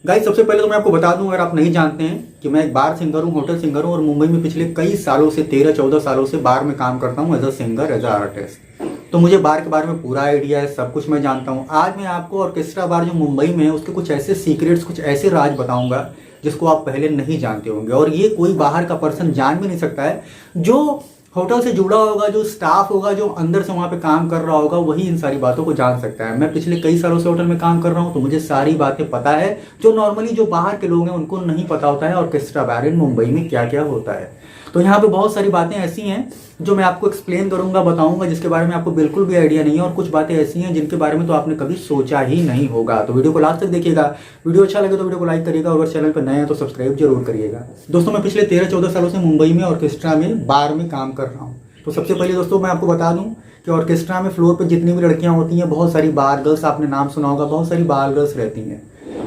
Guys सबसे पहले तो मैं आपको बता दूं, अगर आप नहीं जानते हैं कि मैं एक बार सिंगर हूं, होटल सिंगर हूं और मुंबई में पिछले कई सालों से 13-14 सालों से बार में काम करता हूं as a singer, as a artist. तो मुझे बार के बारे में पूरा आइडिया है, सब कुछ मैं जानता हूं। आज मैं आपको ऑर्केस्ट्रा बार जो मुंबई में है उसके कुछ ऐसे सीक्रेट्स, कुछ ऐसे राज बताऊंगा जिसको आप पहले नहीं जानते होंगे, और ये कोई बाहर का पर्सन जान भी नहीं सकता है। जो होटल से जुड़ा होगा, जो स्टाफ होगा, जो अंदर से वहाँ पे काम कर रहा होगा, वही इन सारी बातों को जान सकता है। मैं पिछले कई सालों से होटल में काम कर रहा हूँ तो मुझे सारी बातें पता है जो नॉर्मली जो बाहर के लोग हैं उनको नहीं पता होता है ऑर्केस्ट्रा बार इन मुंबई में क्या क्या होता है। तो यहाँ पे बहुत सारी बातें ऐसी हैं जो मैं आपको एक्सप्लेन करूंगा, बताऊंगा, जिसके बारे में आपको बिल्कुल भी आइडिया नहीं है, और कुछ बातें ऐसी हैं जिनके बारे में तो आपने कभी सोचा ही नहीं होगा। तो वीडियो को लास्ट तक देखिएगा। वीडियो अच्छा लगे तो वीडियो को लाइक करिएगा, और अगर चैनल पर नए हैं तो सब्सक्राइब जरूर करिएगा। दोस्तों मैं पिछले 13-14 सालों से मुंबई में ऑर्केस्ट्रा में बार में काम कर रहा हूँ। तो सबसे पहले दोस्तों मैं आपको बता दूं कि ऑर्केस्ट्रा में फ्लोर पे जितनी भी लड़कियां होती हैं, बहुत सारी बार गर्ल्स, आपने नाम सुना होगा, बहुत सारी बार गर्ल्स रहती हैं।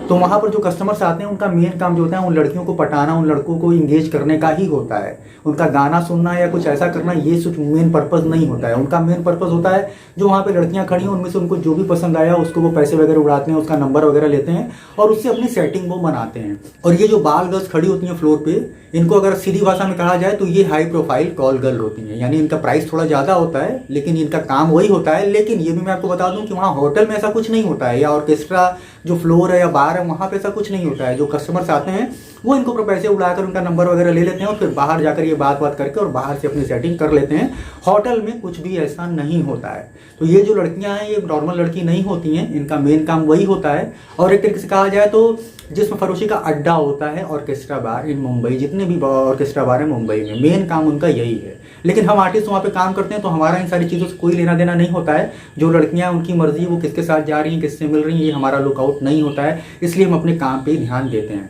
तो वहाँ पर जो कस्टमर्स आते हैं उनका मेन काम जो होता है उन लड़कियों को पटाना, उन लड़कों को इंगेज करने का ही होता है। उनका गाना सुनना या कुछ ऐसा करना ये कुछ मेन पर्पज़ नहीं होता है। उनका मेन पर्पज़ होता है जो वहाँ पे लड़कियाँ खड़ी हैं उनमें से उनको जो भी पसंद आया उसको वो पैसे वगैरह उड़ाते हैं, उसका नंबर वगैरह लेते हैं और उससे अपनी सेटिंग वो बनाते हैं। और ये जो बाल गर्ल्स खड़ी होती हैं फ्लोर पे, इनको अगर सीधी भाषा में कहा जाए तो ये हाई प्रोफाइल कॉल गर्ल होती हैं। यानी इनका प्राइस थोड़ा ज़्यादा होता है लेकिन इनका काम वही होता है। लेकिन ये भी मैं आपको बता दूं कि वहाँ होटल में ऐसा कुछ नहीं होता है, या ऑर्केस्ट्रा जो फ्लोर है या बार है वहाँ पे ऐसा कुछ नहीं होता है। जो कस्टमर्स आते हैं वो इनको पैसे उड़ाकर उनका नंबर वगैरह ले लेते हैं और फिर बाहर जाकर ये बात करके और बाहर से अपनी सेटिंग कर लेते हैं। होटल में कुछ भी ऐसा नहीं होता है। तो ये जो लड़कियां हैं ये नॉर्मल लड़की नहीं होती हैं, इनका मेन काम वही होता है। और एक तरीके से कहा जाए तो जिसमें फरोशी का अड्डा होता है ऑर्केस्ट्रा बार इन मुंबई, जितने भी ऑर्केस्ट्रा बार है मुंबई में, मेन काम उनका यही है। लेकिन हम आर्टिस्ट वहाँ पे काम करते हैं तो हमारा इन सारी चीज़ों से कोई लेना देना नहीं होता है। जो लड़कियाँ उनकी मर्जी, वो किसके साथ जा रही हैं, किससे मिल रही हैं, ये हमारा लुकआउट नहीं होता है। इसलिए हम अपने काम पे ध्यान देते हैं।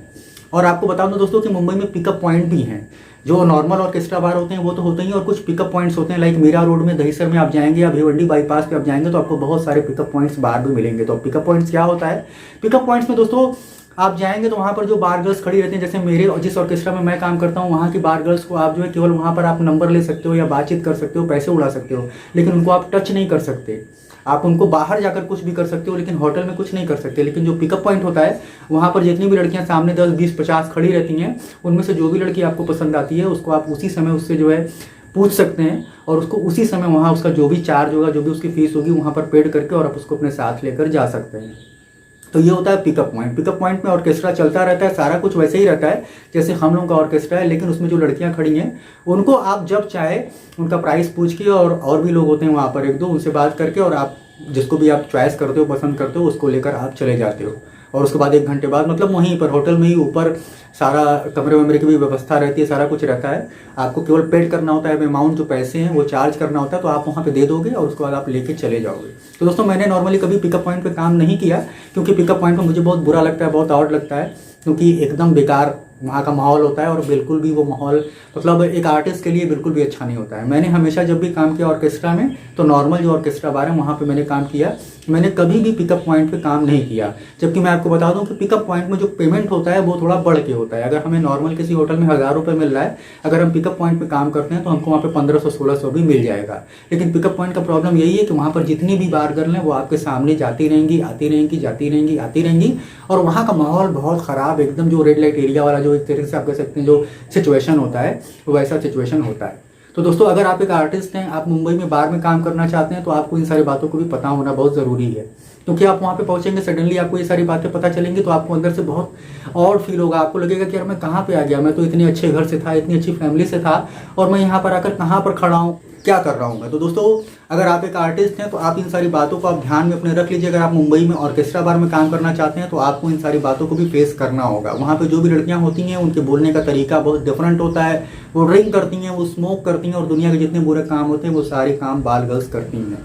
और आपको बता दूं दोस्तों कि मुंबई में पिकअप पॉइंट भी हैं। जो नॉर्मल ऑर्केस्ट्रा बार होते हैं वो तो होते ही, और कुछ पिकअप पॉइंट्स होते हैं। लाइक मीरा रोड में, दहीसर में आप जाएंगे या भिवंडी बाईपास पे आप जाएंगे तो आपको बहुत सारे पिकअप पॉइंट्स बार भी मिलेंगे। तो पिकअप पॉइंट्स क्या होता है? पिकअप पॉइंट्स में दोस्तों आप जाएंगे तो वहाँ पर जो बार गर्ल्स खड़ी रहती हैं, जैसे मेरे और जिस ऑर्केस्ट्रा में मैं काम करता हूँ वहाँ की बार गर्ल्स को आप जो है केवल वहाँ पर आप नंबर ले सकते हो या बातचीत कर सकते हो, पैसे उड़ा सकते हो, लेकिन उनको आप टच नहीं कर सकते। आप उनको बाहर जाकर कुछ भी कर सकते हो लेकिन होटल में कुछ नहीं कर सकते। लेकिन जो पिकअप पॉइंट होता है वहाँ पर जितनी भी लड़कियाँ सामने 10, 20, 50 खड़ी रहती हैं, उनमें से जो भी लड़की आपको पसंद आती है उसको आप उसी समय उससे जो है पूछ सकते हैं, और उसको उसी समय वहाँ उसका जो भी चार्ज होगा, जो भी उसकी फीस होगी वहाँ पर पेड करके और आप उसको अपने साथ लेकर जा सकते हैं। तो ये होता है पिकअप पॉइंट। पिकअप पॉइंट में ऑर्केस्ट्रा चलता रहता है, सारा कुछ वैसे ही रहता है जैसे हम लोगों का ऑर्केस्ट्रा है, लेकिन उसमें जो लड़कियां खड़ी हैं उनको आप जब चाहे उनका प्राइस पूछ के, और भी लोग होते हैं वहाँ पर एक दो, उनसे बात करके और आप जिसको भी आप चॉइस करते हो, पसंद करते हो, उसको लेकर आप चले जाते हो। और उसके बाद 1 घंटे बाद मतलब वहीं पर होटल में ही ऊपर सारा कमरे वमरे की भी व्यवस्था रहती है, सारा कुछ रहता है। आपको केवल पेड करना होता है, अमाउंट जो पैसे हैं वो चार्ज करना होता है, तो आप वहाँ पे दे दोगे और उसके बाद आप लेके चले जाओगे। तो दोस्तों मैंने नॉर्मली कभी पिकअप पॉइंट पे काम नहीं किया, क्योंकि पिकअप पॉइंट पे मुझे बहुत बुरा लगता है, बहुत आउट लगता है, क्योंकि एकदम बेकार वहाँ का माहौल होता है और बिल्कुल भी वो माहौल मतलब एक आर्टिस्ट के लिए बिल्कुल भी अच्छा नहीं होता है। मैंने हमेशा जब भी काम किया ऑर्केस्ट्रा में तो नॉर्मल जो ऑर्केस्ट्रा बार है वहाँ पे मैंने काम किया, मैंने कभी भी पिकअप पॉइंट पे काम नहीं किया। जबकि मैं आपको बता दूं कि पिकअप पॉइंट में जो पेमेंट होता है वो थोड़ा बढ़ के होता है। अगर हमें नॉर्मल किसी होटल में 1000 रुपये मिल रहा है, अगर हम पिकअप पॉइंट पे काम करते हैं तो हमको वहाँ पे 1500-1600 भी मिल जाएगा। लेकिन पिकअप पॉइंट का प्रॉब्लम यही है कि वहाँ पर जितनी भी बार गर्ल हैं वो आपके सामने जाती रहेंगी, आती रहेंगी, जाती रहेंगी, आती रहेंगी, और वहाँ का माहौल बहुत ख़राब, एकदम जो रेड लाइट एरिया वाला जो एक तरीके से आप कह सकते हैं जो सिचुएशन होता है वो वैसा सिचुएशन होता है। तो दोस्तों अगर आप एक आर्टिस्ट हैं, आप मुंबई में बार में काम करना चाहते हैं तो आपको इन सारी बातों को भी पता होना बहुत ज़रूरी है। क्योंकि आप वहाँ पे पहुँचेंगे, सडनली आपको ये सारी बातें पता चलेंगी तो आपको अंदर से बहुत ऑड फील होगा। आपको लगेगा कि यार मैं कहाँ पे आ गया, मैं तो इतने अच्छे घर से था, इतनी अच्छी फैमिली से था, और मैं यहाँ पर आकर कहाँ पर खड़ा हूँ, क्या कर रहा हूँ मैं। तो दोस्तों अगर आप एक आर्टिस्ट हैं तो आप इन सारी बातों को आप ध्यान में अपने रख लीजिए। अगर आप मुंबई में ऑर्केस्ट्रा बार में काम करना चाहते हैं तो आपको इन सारी बातों को भी फेस करना होगा। वहाँ पे जो भी लड़कियाँ होती हैं उनके बोलने का तरीका बहुत डिफरेंट होता है। वो ड्रिंक करती हैं, वो स्मोक करती हैं, और दुनिया के जितने बुरे काम होते हैं वो सारे काम बाल गर्ल्स करती हैं।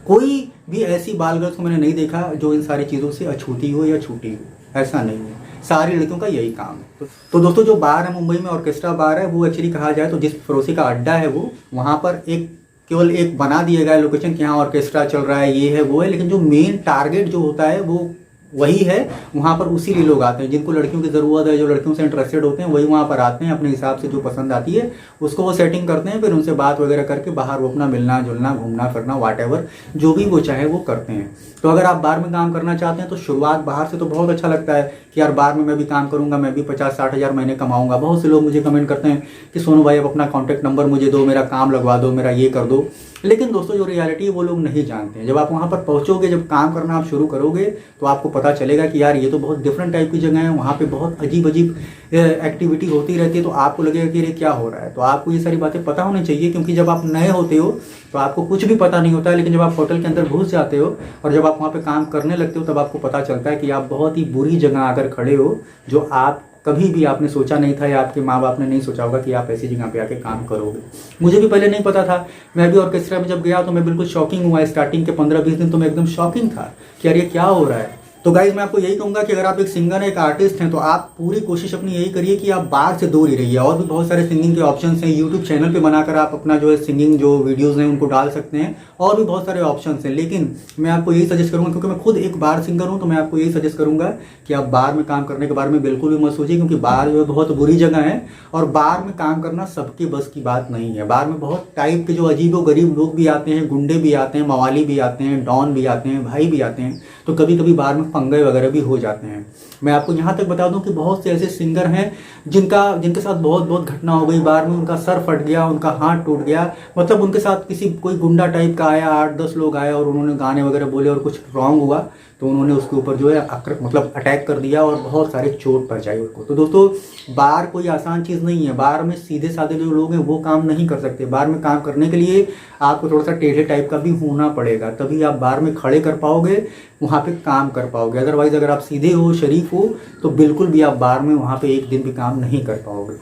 कोई भी ऐसी बाल गर्ल्स को मैंने नहीं देखा जो इन सारी चीज़ों से अछूती हो या छूटी हो, ऐसा नहीं है। सारी लड़कियों का यही काम है। तो दोस्तों जो बार है मुंबई में ऑर्केस्ट्रा बार है, वो एक्चुअली कहा जाए तो जिस फरोशी का अड्डा है वो वहाँ पर केवल एक बना दिया गया है लोकेशन कि यहाँ ऑर्केस्ट्रा चल रहा है, ये है वो है, लेकिन जो मेन टारगेट जो होता है वो वही है। वहाँ पर उसी लिए लोग आते हैं जिनको लड़कियों की ज़रूरत है, जो लड़कियों से इंटरेस्टेड होते हैं वही वहाँ पर आते हैं। अपने हिसाब से जो पसंद आती है उसको वो सेटिंग करते हैं, फिर उनसे बात वगैरह करके बाहर वो अपना मिलना जुलना, घूमना फिरना, व्हाटएवर जो भी वो चाहे वो करते हैं। तो अगर आप बार में काम करना चाहते हैं तो शुरुआत बाहर से तो बहुत अच्छा लगता है कि यार बार में मैं भी काम करूंगा, मैं भी 50-60 हज़ार महीने कमाऊंगा। बहुत से लोग मुझे कमेंट करते हैं कि सोनू भाई आप अपना कॉन्टैक्ट नंबर मुझे दो, मेरा काम लगवा दो, मेरा ये कर दो। लेकिन दोस्तों जो रियलिटी है वो लोग नहीं जानते हैं। जब आप वहाँ पर पहुँचोगे, जब काम करना आप शुरू करोगे तो आपको पता चलेगा कि यार ये तो बहुत डिफरेंट टाइप की जगह है, वहाँ पे बहुत अजीब अजीब एक्टिविटी होती रहती है। तो आपको लगेगा कि ये क्या हो रहा है। तो आपको ये सारी बातें पता होनी चाहिए, क्योंकि जब आप नए होते हो तो आपको कुछ भी पता नहीं होता है। लेकिन जब आप होटल के अंदर घुस जाते हो और जब आप वहाँ पे काम करने लगते हो तब आपको पता चलता है कि आप बहुत ही बुरी जगह आकर खड़े हो, जो आप कभी भी आपने सोचा नहीं था या आपके माँ बाप ने नहीं सोचा होगा कि आप ऐसी जगह पे आके काम करोगे। मुझे भी पहले नहीं पता था। मैं भी ऑर्केस्ट्रा में जब गया तो मैं बिल्कुल शॉकिंग हुआ। स्टार्टिंग के 15-20 दिन तो मैं एकदम शॉकिंग था कि यार ये क्या हो रहा है। तो गाइज मैं आपको यही कहूंगा कि अगर आप एक सिंगर हैं, एक आर्टिस्ट हैं, तो आप पूरी कोशिश अपनी यही करिए कि आप बार से दूर ही रहिए। और भी बहुत सारे सिंगिंग के ऑप्शंस हैं। यूट्यूब चैनल पे बनाकर आप अपना जो है सिंगिंग जो वीडियोस हैं उनको डाल सकते हैं, और भी बहुत सारे ऑप्शंस हैं। लेकिन मैं आपको यही सजेस्ट करूंगा, क्योंकि मैं खुद एक बार सिंगर हूं, तो मैं आपको यही सजेस्ट करूंगा कि आप बार में काम करने के बारे में बिल्कुल भी मत सोचिए, क्योंकि बार जो है बहुत बुरी जगह है और बार में काम करना सबके बस की बात नहीं है। बार में बहुत टाइप के जो अजीबो गरीब लोग भी आते हैं, गुंडे भी आते हैं, मवाली भी आते हैं, डॉन भी आते हैं, भाई भी आते हैं। तो कभी कभी बार में पंगे वगैरह भी हो जाते हैं। मैं आपको यहाँ तक बता दूं कि बहुत से ऐसे सिंगर हैं जिनके साथ बहुत घटना हो गई बार में। उनका सर फट गया, उनका हाथ टूट गया, मतलब उनके साथ कोई गुंडा टाइप का आया, 8-10 लोग आए और उन्होंने गाने वगैरह बोले और कुछ रॉन्ग हुआ तो उन्होंने उसके ऊपर जो है अटैक कर दिया और बहुत सारे चोट पहुंचाई उनको। तो दोस्तों बार कोई आसान चीज़ नहीं है। बार में सीधे साधे जो लोग हैं वो काम नहीं कर सकते। बार में काम करने के लिए आपको थोड़ा सा टेढ़े टाइप का भी होना पड़ेगा, तभी आप बार में खड़े कर पाओगे, वहाँ पे काम कर पाओगे। अदरवाइज अगर आप सीधे हो, शरीफ हो, तो बिल्कुल भी आप बार में वहाँ पे एक दिन भी काम नहीं कर पाओगे।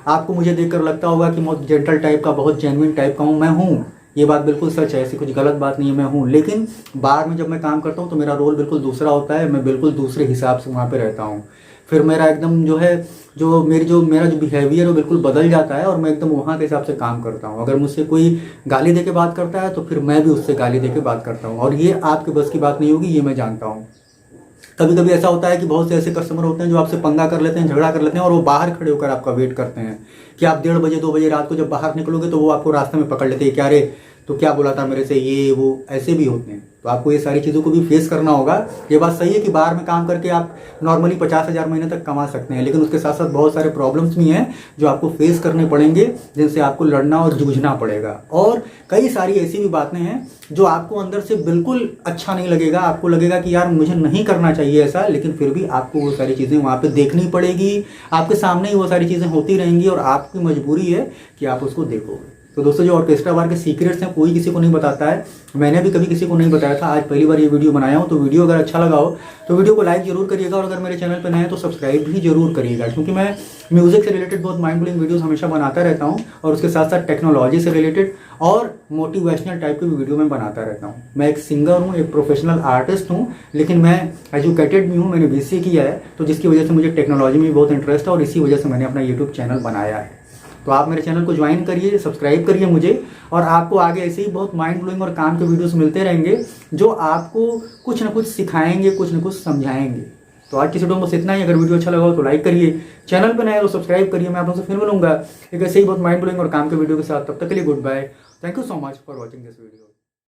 आपको मुझे देखकर लगता होगा कि बहुत जेंटल टाइप का, बहुत जेन्युइन टाइप का हूँ। मैं हूँ, ये बात बिल्कुल सच है, ऐसी कुछ गलत बात नहीं है, मैं हूँ। लेकिन बार में जब मैं काम करता हूँ तो मेरा रोल बिल्कुल दूसरा होता है। मैं बिल्कुल दूसरे हिसाब से वहाँ पे रहता हूँ। फिर मेरा एकदम जो है मेरा जो बिहेवियर है वो बिल्कुल बदल जाता है और मैं एकदम वहाँ के हिसाब से काम करता हूँ। अगर मुझसे कोई गाली दे के बात करता है तो फिर मैं भी उससे गाली दे के बात करता हूँ, और ये आपके बस की बात नहीं होगी, ये मैं जानता हूँ। कभी कभी ऐसा होता है कि बहुत से ऐसे कस्टमर होते हैं जो आपसे पंगा कर लेते हैं, झगड़ा कर लेते हैं, और वो बाहर खड़े होकर आपका वेट करते हैं कि आप 1:30 बजे 2 बजे रात को जब बाहर निकलोगे तो वो आपको रास्ते में पकड़ लेते हैं, क्या रे तो क्या बोला था मेरे से, ये वो ऐसे भी होते हैं। तो आपको ये सारी चीज़ों को भी फेस करना होगा। ये बात सही है कि बाहर में काम करके आप नॉर्मली 50,000 महीने तक कमा सकते हैं, लेकिन उसके साथ साथ बहुत सारे प्रॉब्लम्स भी हैं जो आपको फेस करने पड़ेंगे, जिनसे आपको लड़ना और जूझना पड़ेगा। और कई सारी ऐसी भी बातें हैं जो आपको अंदर से बिल्कुल अच्छा नहीं लगेगा, आपको लगेगा कि यार मुझे नहीं करना चाहिए ऐसा, लेकिन फिर भी आपको वो सारी चीज़ें वहाँ पे देखनी पड़ेगी। आपके सामने ही वो सारी चीज़ें होती रहेंगी और आपकी मजबूरी है कि आप उसको देखोगे। तो दोस्तों जो ऑर्केस्ट्रा बार के सीक्रेट्स हैं कोई किसी को नहीं बताता है, मैंने भी कभी किसी को नहीं बताया था, आज पहली बार ये वीडियो बनाया हूँ। तो वीडियो अगर अच्छा लगा हो तो वीडियो को लाइक जरूर करिएगा, और अगर मेरे चैनल पर नए हैं तो सब्सक्राइब भी जरूर करिएगा, क्योंकि मैं म्यूजिक से रिलेटेड बहुत माइंड ब्लोइंग वीडियोस हमेशा बनाता रहता हूँ, और उसके साथ साथ टेक्नोलॉजी से रिलेटेड और मोटिवेशनल टाइप की वीडियो मैं बनाता रहता हूँ। मैं एक सिंगर हूँ, एक प्रोफेशनल आर्टिस्ट हूँ, लेकिन मैं एजुकेटेड भी हूँ, मैंने BCA किया है, तो जिसकी वजह से मुझे टेक्नोलॉजी में बहुत इंटरेस्ट है और इसी वजह से मैंने अपना यूट्यूब चैनल बनाया है। तो आप मेरे चैनल को ज्वाइन करिए, सब्सक्राइब करिए मुझे, और आपको आगे ऐसे ही बहुत माइंड ब्लोइंग और काम के वीडियोस मिलते रहेंगे जो आपको कुछ ना कुछ सिखाएंगे, कुछ ना कुछ समझाएंगे। तो आज की वीडियो में बस इतना ही। अगर वीडियो अच्छा लगा हो तो लाइक करिए, चैनल पर नए हो तो सब्सक्राइब करिए। मैं आप लोगों से फिर मिलूंगा एक ऐसे ही बहुत माइंड ब्लोइंग और काम के वीडियो के साथ। तब तक के लिए good bye, thank you so much for watching this video.